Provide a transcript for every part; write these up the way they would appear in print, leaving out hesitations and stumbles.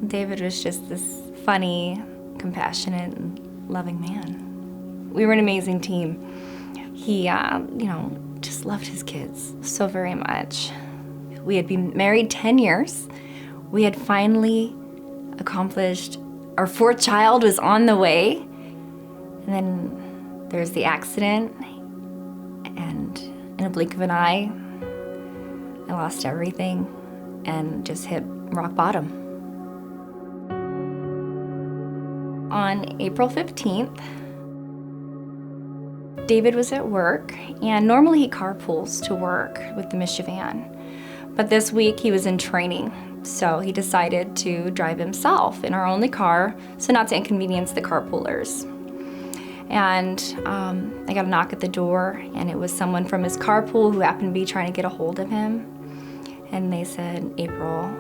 David was just this funny, compassionate, and loving man. We were an amazing team. He, just loved his kids so very much. We had been married 10 years. We had finally accomplished, our fourth child was on the way. And then there's the accident, and in a blink of an eye, I lost everything and just hit rock bottom. On April 15th, David was at work, and normally he carpools to work with the Michivan. But this week he was in training, so he decided to drive himself in our only car, so not to inconvenience the carpoolers. And I got a knock at the door, and it was someone from his carpool who happened to be trying to get a hold of him. And they said, April,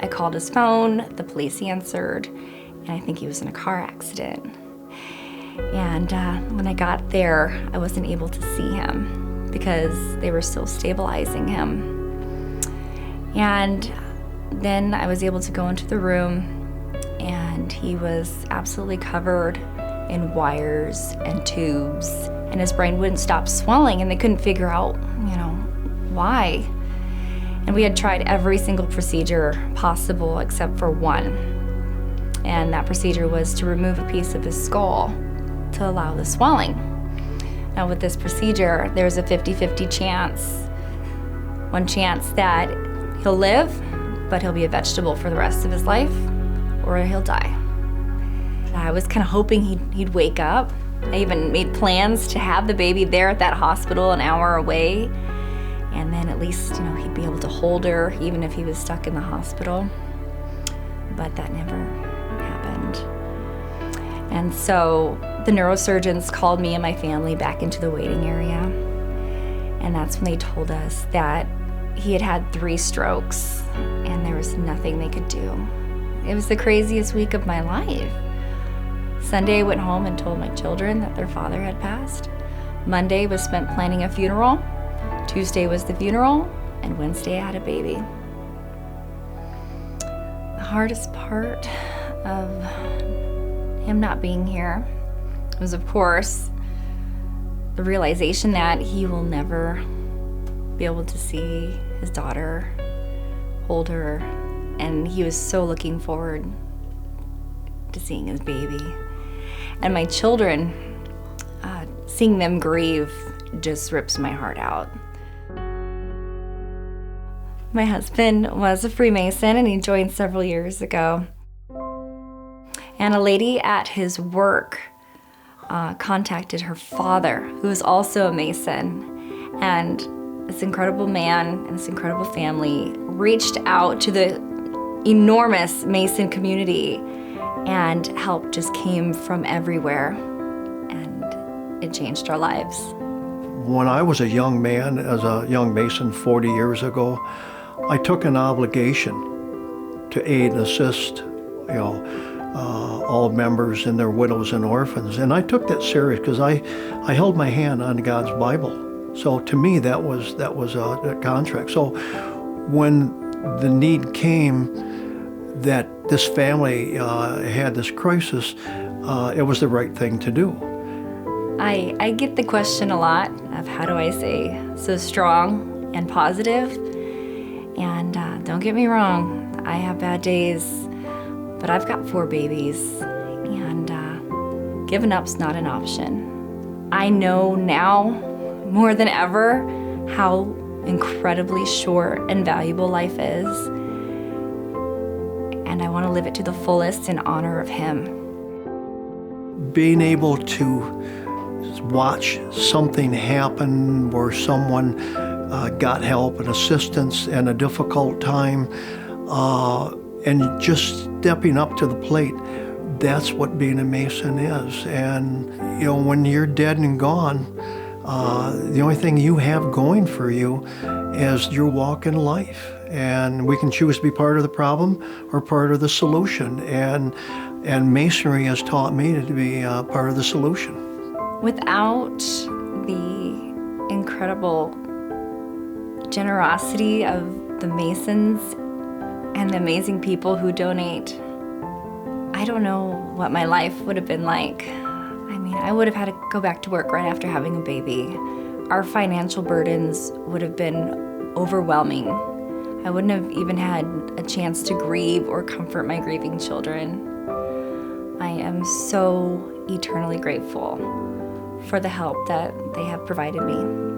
I called his phone, the police answered, and I think he was in a car accident. And when I got there, I wasn't able to see him because they were still stabilizing him. And then I was able to go into the room, and he was absolutely covered in wires and tubes, and his brain wouldn't stop swelling, and they couldn't figure out, why. And we had tried every single procedure possible except for one. And that procedure was to remove a piece of his skull to allow the swelling. Now with this procedure, there's a 50-50 chance, one chance that he'll live, but he'll be a vegetable for the rest of his life, or he'll die. I was kind of hoping he'd wake up. I even made plans to have the baby there at that hospital an hour away, and then at least, he'd be able to hold her even if he was stuck in the hospital. But that never happened. And so the neurosurgeons called me and my family back into the waiting area, and that's when they told us that he had had 3 strokes and there was nothing they could do. It was the craziest week of my life. Sunday I went home and told my children that their father had passed. Monday was spent planning a funeral. Tuesday was the funeral, and Wednesday I had a baby. The hardest part of him not being here was, of course, the realization that he will never be able to see his daughter, hold her, and he was so looking forward to seeing his baby. And my children, seeing them grieve just rips my heart out. My husband was a Freemason, and he joined several years ago. And a lady at his work contacted her father, who was also a Mason. And this incredible man and this incredible family reached out to the enormous Mason community, and help just came from everywhere, and it changed our lives. When I was a young man, as a young Mason 40 years ago, I took an obligation to aid and assist, all members and their widows and orphans. And I took that serious because I held my hand on God's Bible. So to me, that was a contract. So when the need came that this family had this crisis, it was the right thing to do. I get the question a lot of how do I stay so strong and positive? And don't get me wrong, I have bad days, but I've got 4 babies, and giving up's not an option. I know now more than ever how incredibly short and valuable life is, and I want to live it to the fullest in honor of him. Being able to watch something happen where someone got help and assistance in a difficult time, and just stepping up to the plate, that's what being a Mason is. And when you're dead and gone, the only thing you have going for you is your walk in life. And we can choose to be part of the problem or part of the solution. And Masonry has taught me to be part of the solution. Without the incredible generosity of the Masons and the amazing people who donate. I don't know what my life would have been like. I mean, I would have had to go back to work right after having a baby. Our financial burdens would have been overwhelming. I wouldn't have even had a chance to grieve or comfort my grieving children. I am so eternally grateful for the help that they have provided me.